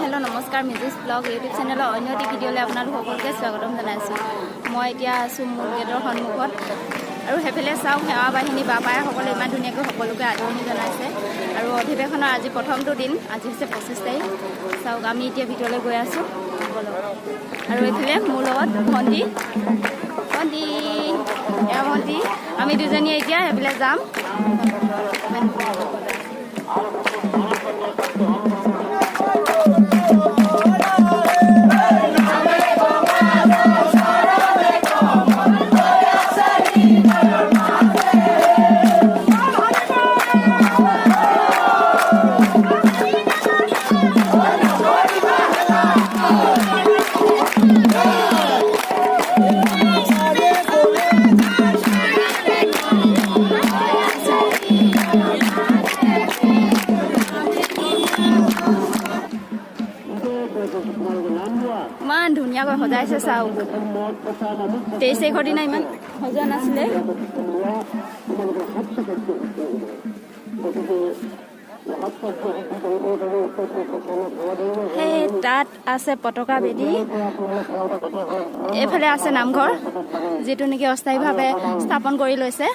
Hello नमस्कार मिजुस blog YouTube channel अन्य eighty भिडिओले आपनालोक सकलोके स्वागतम जनाइছো মই এতিয়া আছো মূল গেটৰ সন্মুখত আৰু হেফালে চাওক সেৱা বাহিনী বাপাই সকলে ইমান ধুনীয়াকৈ সকলোকে আদৰণি জনাইছে আৰু অধিৱেশনৰ আজি প্ৰথমটো দিন আজি হৈছে 25 তাৰিখ চাওক আমি এতিয়া ভিতৰলৈ গৈ আছো আৰু এইফালে মোৰ লগত ভন্টি আমি দুজনী এতিয়া হেফালে যাম মান ধুনীয়াকৈ সজাইছে চাওক 23 তাৰিখৰ দিনা ইমান সজোৱা নাছিলে তাত আছে পতাকা বেদী এইফালে আছে নামঘৰ যেটো নেকি অস্থায়ীভাৱে স্থাপন কৰি লৈছে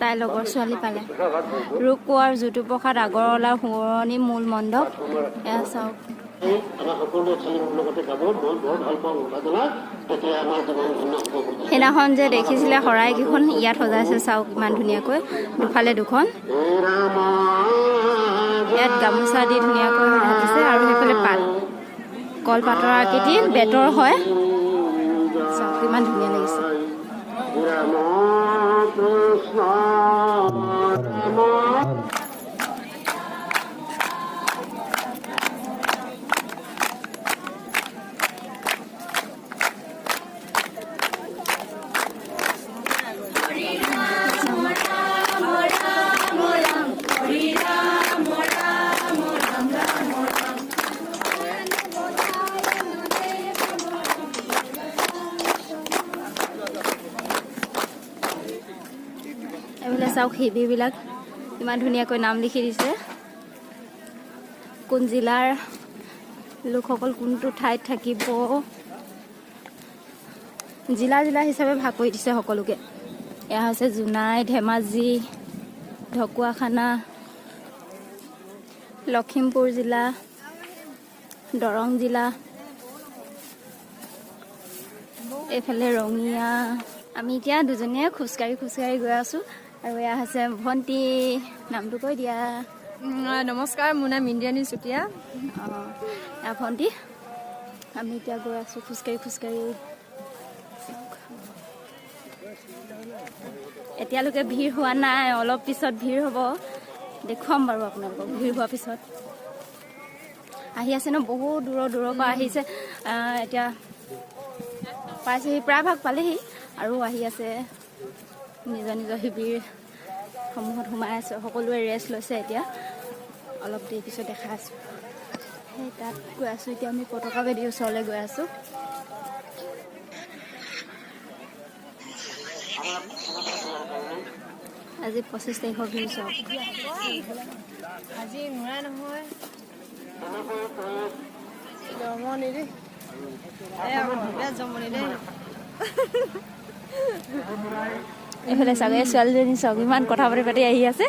তাই লগৰ ছোৱালী পালে ৰূপ কোৱাৰ জ্যোতিপ্ৰসাদ আগৰৱালাৰ শুৱনি মূল মণ্ডপ এয়া চাওক সেইদিনাখন যে দেখিছিলে শৰাইকেইখন ইয়াত সজাইছে চাওক ইমান ধুনীয়াকৈ দুফালে দুখন ইয়াত গামোচা দি ধুনীয়াকৈ ৰাখিছে আৰু সেইফালে পাত কলপাতৰ আকৃতি বেতৰ হয় চাওক ইমান ধুনীয়া লাগিছে এইফালে চাওক শিবিৰবিলাক ইমান ধুনীয়াকৈ নাম লিখি দিছে কোন জিলাৰ লোকসকল কোনটো ঠাইত থাকিব জিলা হিচাপে ভাগ কৰি দিছে সকলোকে এয়া হৈছে জোনাই ধেমাজি ঢকুৱাখানা লখিমপুৰ জিলা দৰং জিলা এইফালে ৰঙিয়া আমি এতিয়া দুজনীয়ে খোজকাঢ়ি গৈ আছো আৰু এয়া হৈছে ভন্টি নামটো কৈ দিয়া নমস্কাৰ মোৰ নাম ইন্দ্ৰাণী চুতীয়া ভন্টি আমি এতিয়া গৈ আছো খোজকাঢ়ি এতিয়ালৈকে ভিৰ হোৱা নাই অলপ পিছত ভিৰ হ'ব দেখুৱাম বাৰু আপোনালোকক ভিৰ হোৱাৰ পিছত আহি আছে ন বহুত দূৰৰ পৰা আহিছে এতিয়া পাইছেহি প্ৰায়ভাগ পালেহি আৰু আহি আছে নিজৰ শিবিৰ সমূহত সোমাই আছে সকলোৱে ৰেষ্ট লৈছে এতিয়া অলপ দেৰি পিছত দেখা আছো সেই তাত গৈ আছো এতিয়া আমি পতাকা বেদীৰ ওচৰলৈ গৈ আছো আজি 25 তাৰিখৰ ভিৰ চাওক আজি নোৱাৰা নহয় জমনি দেই এইফালে চাগে ছোৱালীজনী চাওক ইমান কথা পাতি আহি আছে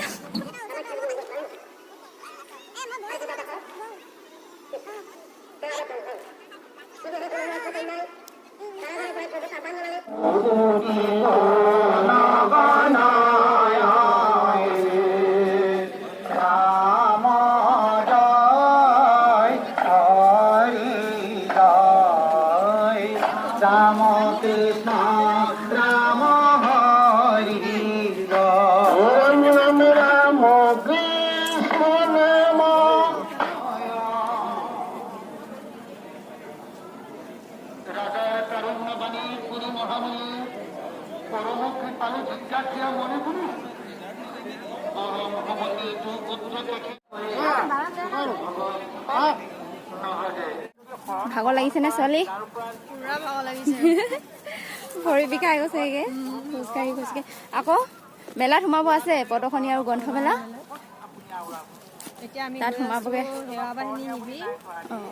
राम कृष्ण राम हरि राम कृष्ण ভাগৰ লাগিছেনে ছোৱালী? পুৰা ভাগৰ লাগিছে। ভৰি বিষাই গৈছেগে খোজকাঢ়ি খোজকাঢ়ি। আকৌ মেলাত সোমাব আছে, প্ৰদৰ্শনী আৰু গ্ৰন্থমেলা। এতিয়া আমি তাত সোমাবগে। সেৱা বাহিনী নিবি অঁ,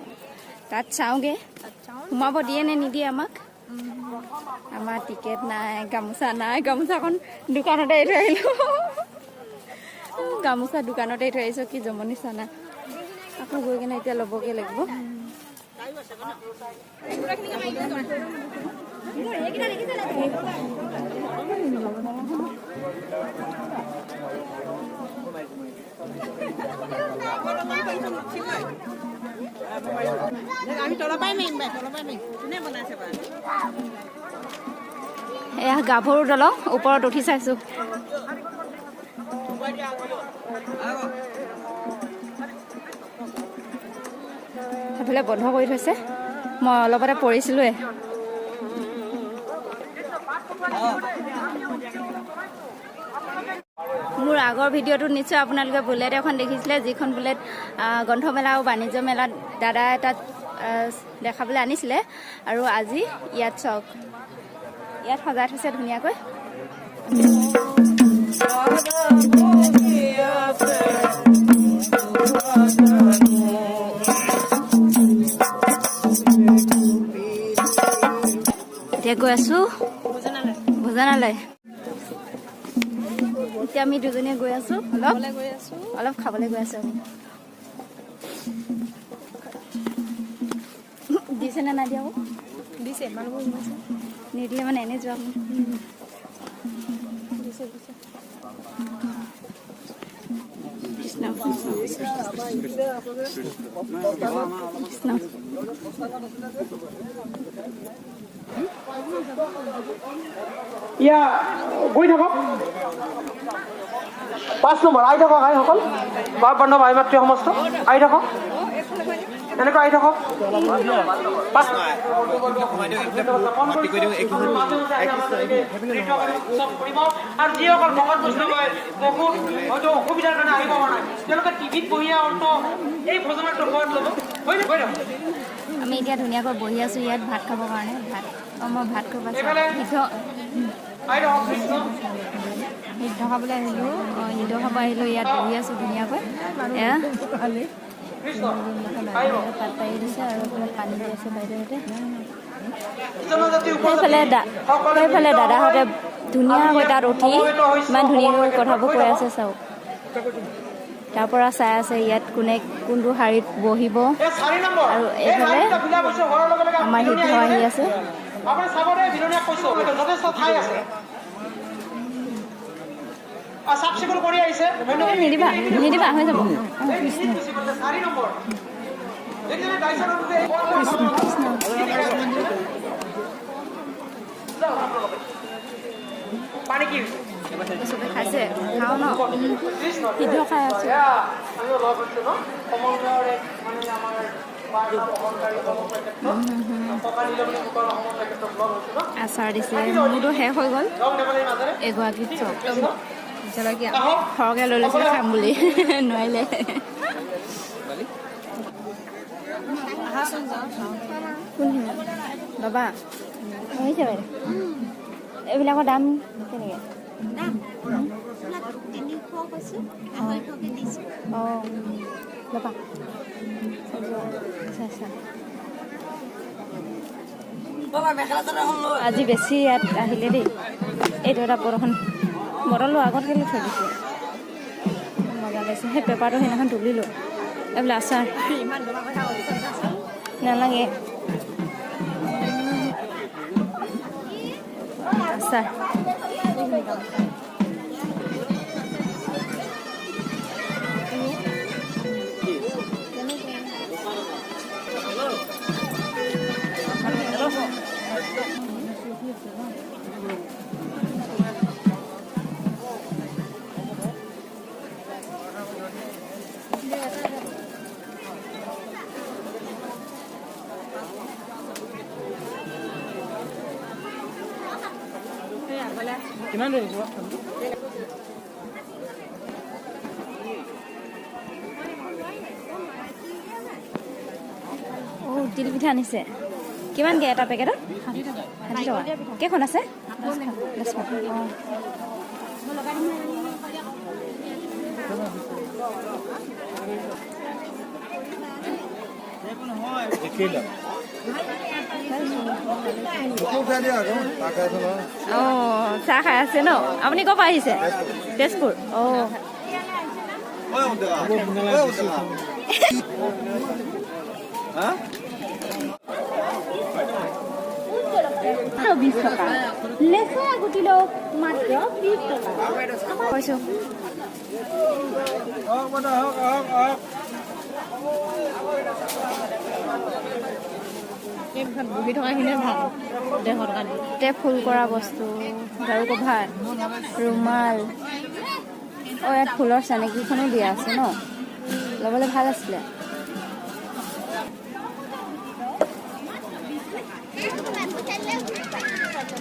তাত চাওঁগে সোমাব দিয়ে নে নিদিয়ে আমাক। আমাৰ টিকেট নাই, গামোচা নাই। গামোচাখন দোকানতে এৰি থৈ আহিলোঁ। গামোচা দোকানতে এৰি থৈ আহিছোঁ, কি জমনি চানা। আকৌ গৈ কিনে এতিয়া ল'বগে লাগিব। এয়া গাভৰু দলং ওপৰত উঠি চাইছো। সেইফালে বন্ধ কৰি থৈছে, মই অলপতে পৰিছিলোৱে। মোৰ আগৰ ভিডিঅ'টোত নিশ্চয় আপোনালোকে বুলেট এখন দেখিছিলে, যিখন বুলেট গ্ৰন্থমেলা আৰু বাণিজ্য মেলাত দাদা এটাত দেখাবলৈ আনিছিলে। আৰু আজি ইয়াত চাওক, ইয়াত সজাই থৈছে ধুনীয়াকৈ। এতিয়া গৈ আছো ভোজনালয়। এতিয়া আমি দুজনীয়ে গৈ আছো, অলপ খাবলৈ গৈ আছো। দিছে নে নাই দিয়া? দিছে, নিদিলে মানে এনে যোৱা। ইয়া গৈ থাকক। 5 নম্বৰ আহি থাকক, আইসকল বাপ বান্ধৱ আই মাতৃ সমস্ত আহি থাকক, এনেকৈ আহি থাকক। আৰু যিসকল ভকত বৈষ্ণৱ বহুত হয়তো অসুবিধাৰ কাৰণে আহিব পৰা নাই, তেওঁলোকে টিভিত বহিয়ে অন্ত এই ভোজনৰ দৰ্শনত ল'ব। আমি এতিয়া ধুনীয়াকৈ বহি আছো ইয়াত ভাত খাবৰ কাৰণে। মই ভাত খাব সিদ্ধ খাবলৈ আহিলোঁ। সিদ্ধ খাব আহিলোঁ, ইয়াত বহি আছোঁ ধুনীয়াকৈ। এয়া পাত পাৰি দিছে আৰু পানী দি আছে বাইদেউহঁতে। সেইফালে দাদাহঁতে ধুনীয়াকৈ তাত উঠি ইমান ধুনীয়াকৈ কথাবোৰ কৈ আছে চাওক। তাৰ পৰা চাই আছে ইয়াত কোনে কোনটো শাৰীত বহিব। আৰু এইফালে আমাৰ সিদ্ধ আহি আছে। চাফ চিকুণ কৰি আহিছে, নিদিবা হৈ যাব। পানী কি চবে খাইছে, খাওঁ ন, সিদ্ধ খাই আছো। আচাৰ দিছে, মোৰতো শেষ হৈ গ'ল। এগৰাকীত চব জলকীয়া সৰহকৈ লৈ লৈছিলে খাম বুলি, নোৱাৰিলে। কোনখিনি বাবা হৈছে বাইদেউ? এইবিলাকৰ দাম কেনেকৈ? অঁ বাবা আজি বেছি ইয়াত আহিলে দেই। এইটো এটা প্ৰদৰ্শন বটলটো আগত কেলৈ থৈ দিছোঁ, মজা লাগিছে। সেই পেপাৰটো সেইদিনাখন তুলিলোঁ। এইবিলাক আচাৰ নালাগে, আচাৰ কিমান দেৰি হ'ব তিল পিঠা আনিছে কিমানকৈ এটা পেকেটত 60 টকা কেইখন আছে 10খন অঁ অঁ চাহ খাই আছে ন আপুনি ক'ৰ পৰা আহিছে তেজপুৰ অঁ আৰু 20 টকা লেচা গুটিলো মাত্ৰ 20 টকা কৈছো বহি থকাখিনিয়ে ভাল 150 টকা দি তে ফুল কৰা বস্তু গাৰু কভাৰ ৰুমাল অঁ ইয়াত ফুলৰ চানেকিখনো দিয়া আছে ন ল'বলৈ ভাল আছিলে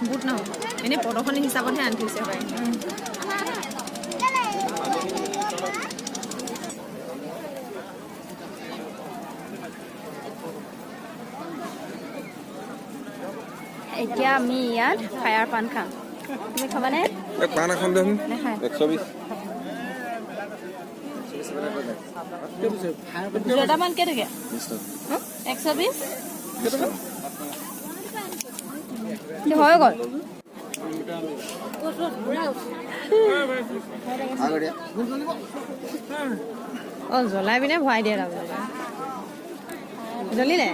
বুট নহয় এনেই প্ৰদৰ্শনী হিচাপতহে আনি থৈছে হয় এতিয়া আমি ইয়াত ফায়াৰ পান খাম তুমি খাবানে পান এখন দেখোন নাখায় 120 দুটামান কেইটকীয়া 120 হৈ গ'ল অঁ জ্বলাই পিনে ভৰাই দিয়ে তাৰমানে জ্বলিলে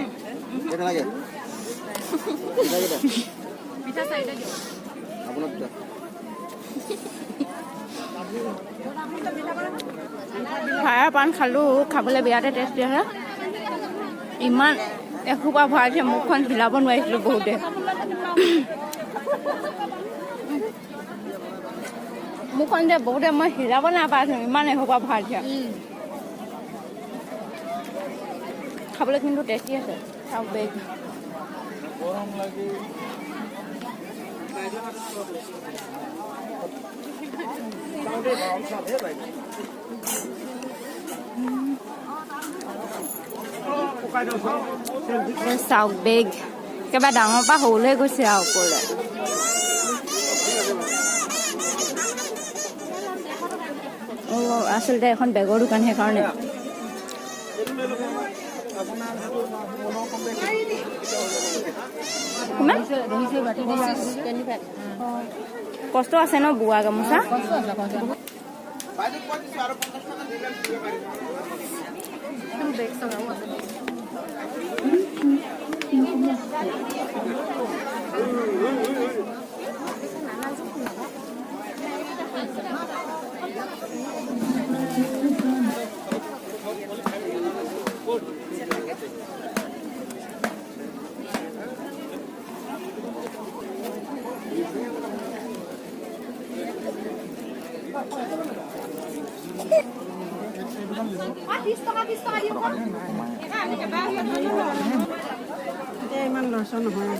পিঠা 4টা দিয়ক ফায়াৰ পান খালোঁ খাবলৈ বিৰাটে টেষ্টি আছে ইমান এসোপা ভৰাইছে মুখখন হিলাব নোৱাৰিছিলোঁ বহুতে মুখখন যে বহুতে মই হিলাব নাপাইছোঁ ইমান এসোপা ভৰাইছে খাবলৈ কিন্তু টেষ্টি আছে চাওক বেগ চাওক বেগ একেবাৰে ডাঙৰ পৰা সৰুলৈ গৈছে আৰু ওপৰলৈ আচলতে এখন বেগৰ দোকান সেইকাৰণে কষ্ট আছে ন বোৱা গামোচা ইমান লৰচৰ নহয়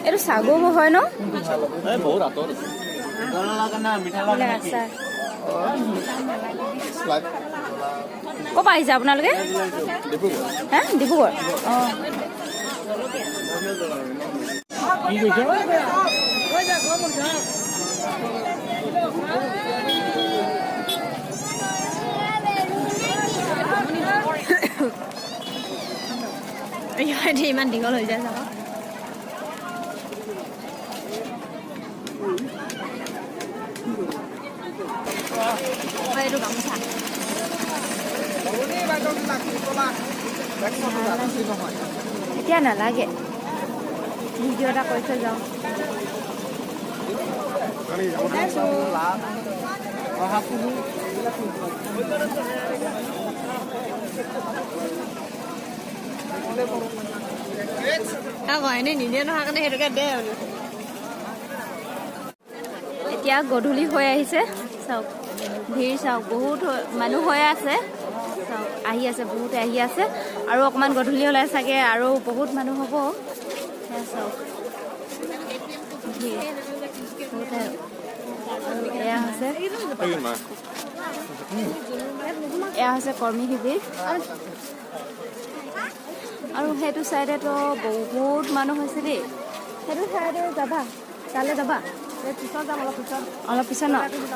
এইটো ছাগল হয় ন আচাৰ ক'ৰ পৰা আহিছে আপোনালোকে হা ডিব্ৰুগড় অঁ ইমান দীঘল হৈ যায় চাব এইটো গামোচা এতিয়া নালাগে ভিডিঅ' এটা কৰি থৈ যাওঁ এনেই নিদিয়ে নহয় কাৰণে সেইটোকে দে আৰু এতিয়া গধূলি হৈ আহিছে চাওক ভিৰ চাওক বহুত মানুহ হৈ আছে চাওক আহি আছে বহুতে আহি আছে আৰু অকণমান গধূলি হ'লে চাগে আৰু বহুত মানুহ হ'ব সেয়া চাওক ভিৰ বহুতে এয়া হৈছে কৰ্মী শিবিৰ আৰু সেইটো চাইডেতো বহুত মানুহ হৈছে দেই সেইটো চাইডে যাবা তালৈ যাবা অলপ পিছত ন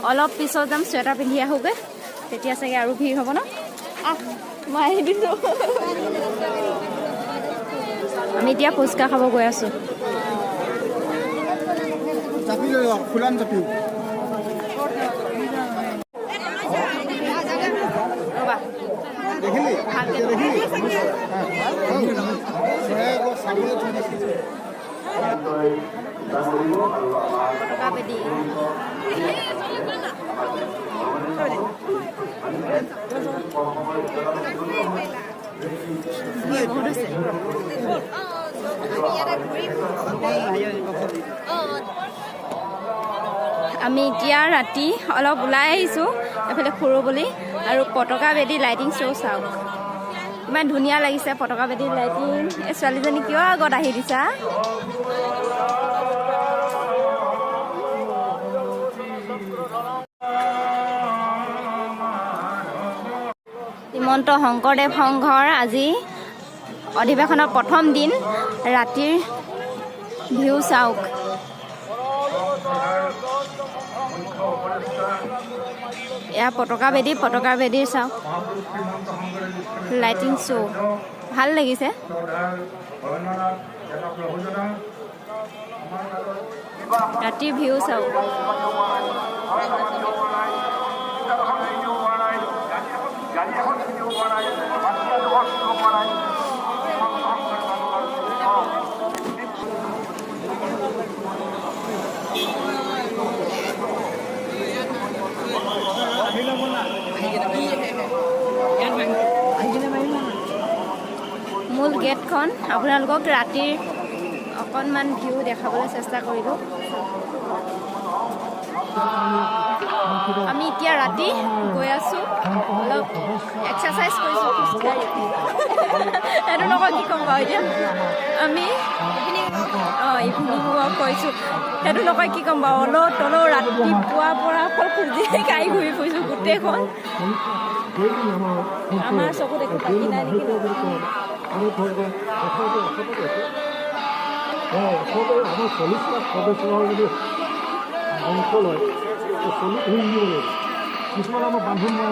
অলপ পিছত যাম চুৱেটাৰ পিন্ধি আহোগৈ তেতিয়া চাগে আৰু ভিৰ হ'ব ন মই আহি দিছোঁ আমি এতিয়া ফুচকা খাব গৈ আছোঁ ৰ'বা আমি এতিয়া ৰাতি অলপ ওলাই আহিছোঁ এফালে ফুৰো বুলি আৰু পতাকা বেদী লাইটিং শ্ব' চাওক ইমান ধুনীয়া লাগিছে পতাকা বেদী লাইটিং এই ছোৱালীজনী কিয় আগত আহি দিছা শ্ৰীমন্ত শংকৰদেৱ সংঘৰ আজি অধিৱেশনৰ প্ৰথম দিন ৰাতিৰ ভিউ চাওক এয়া পতাকা বেদীৰ চাওক লাইটিং শ্ব' ভাল লাগিছে ৰাতিৰ ভিউ চাওক মূল গেটখন আপোনালোকক ৰাতিৰ অকণমান ভিউ দেখাবলৈ চেষ্টা কৰিলোঁ আমি এতিয়া ৰাতি গৈ আছোঁ অলপ এক্সাৰচাইজ কৰিছোঁ খোজকাঢ়ি সেইটো নকয় কি ক'ম বাৰু এতিয়া আমি ইভিনিং ৱাক কৰিছোঁ সেইটো নকয় কি ক'ম বাৰু অলপ তলৌ ৰাতিপুৱাৰ পৰা অকল খোজে গাড়ী ঘূৰি ফুৰিছোঁ গোটেইখন আমাৰ চকুত একো বাকী নাই নেকি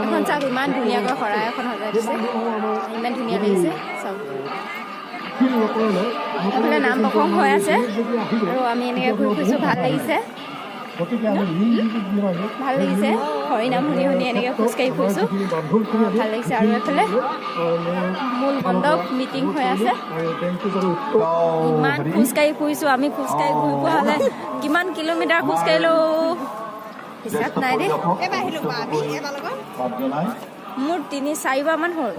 এখন চাওক ইমান ধুনীয়াকৈ শৰাই এখন সজাই দিছে ইমান ধুনীয়া লাগিছে চাওক এইফালে নাম প্ৰসংগ হৈ আছে আৰু আমি এনেকৈ ঘূৰি ফুৰিছোঁ ভাল লাগিছে হৰিনাম শুনি শুনি এনেকৈ খোজকাঢ়ি ফুৰিছোঁ ভাল লাগিছে আৰু এইফালে মূল মণ্ডপ মিটিং হৈ আছে ইমান খোজকাঢ়ি ফুৰিছোঁ আমি খোজকাঢ়ি ঘূৰি ফুৰা হ'লে কিমান কিলোমিটাৰ খোজকাঢ়িলোঁ হিচাপ নাই দেই মোৰ 3-4 বাৰমান হ'ল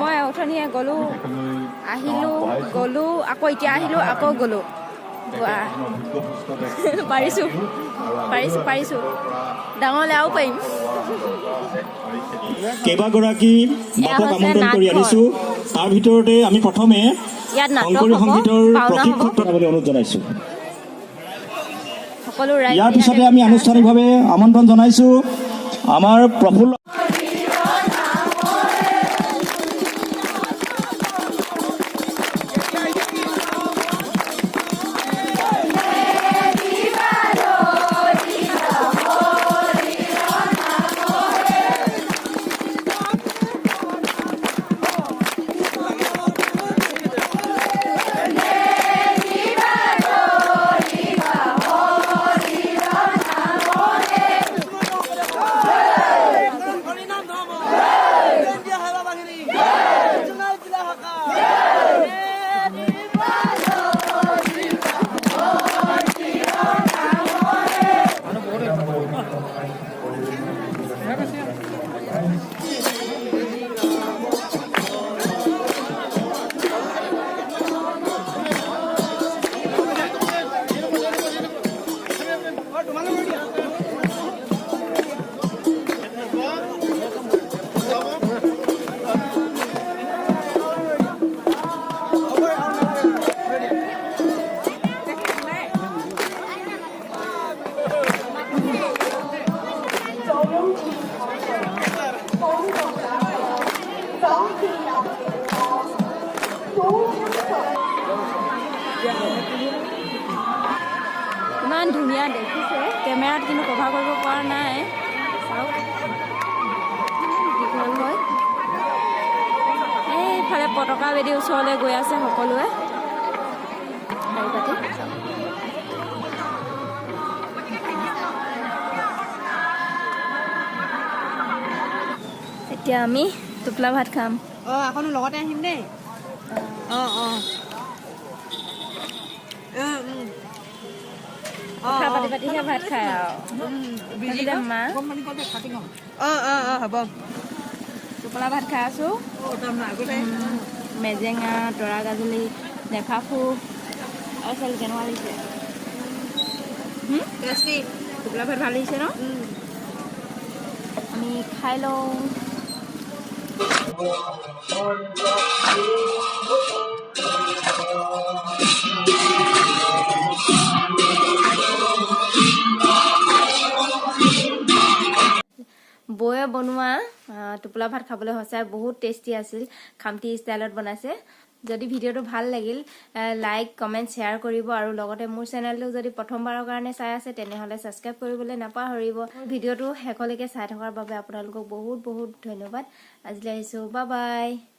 মই অথনিয়ে গ'লোঁ আহিলোঁ গ'লোঁ আকৌ এতিয়া আহিলোঁ আকৌ গ'লোঁ পাৰিছোঁ ডাঙৰলৈ আৰু পাৰিম কেইবাগৰাকী বাপক আমন্ত্ৰণ কৰি আনিছোঁ তাৰ ভিতৰতে আমি প্ৰথমে শংকৰী সংগীতৰ প্ৰশিক্ষক পাবলৈ অনুৰোধ জনাইছোঁ ইয়াৰ পিছতে আমি আনুষ্ঠানিকভাৱে আমন্ত্ৰণ জনাইছোঁ আমাৰ প্ৰফুল্ল ইমান ধুনীয়া দেখিছে কেমেৰাত কিন্তু কভাৰ কৰিব পৰা নাই চাওক দীঘল হয় এইফালে পতাকা বেদীৰ ওচৰলৈ গৈ আছে সকলোৱে শাৰী পাতি এতিয়া আমি টোপোলা ভাত খাম আকৌ লগতে আহিম দেই কথা পাতি পাতিহে ভাত খাই আৰু মা হ'ব টোপোলা ভাত খাই আছো মেজেঙা তৰা গাজলি নেফাফু আৰু চালি কেনেকুৱা লাগিছে টোপোলা ভাত ভাল লাগিছে ন আমি খাই লওঁ বৌয়ে বনোৱা টোপোলা ভাত খাবলৈ সঁচাই বহুত টেষ্টি আছিল খামটি ষ্টাইলত বনাইছে যদি ভিডিঅ'টো ভাল লাগিল লাইক কমেণ্ট শ্বেয়াৰ কৰিব আৰু লগতে মোৰ চেনেলটো যদি প্ৰথমবাৰৰ কাৰণে চাই আছে তেনেহ'লে ছাবস্ক্ৰাইব কৰিবলৈ নাপাহৰিব ভিডিঅ'টো শেষলৈকে চাই থকাৰ বাবে আপোনালোকক বহুত বহুত ধন্যবাদ আজিলৈ আহিছোঁ বাই বাই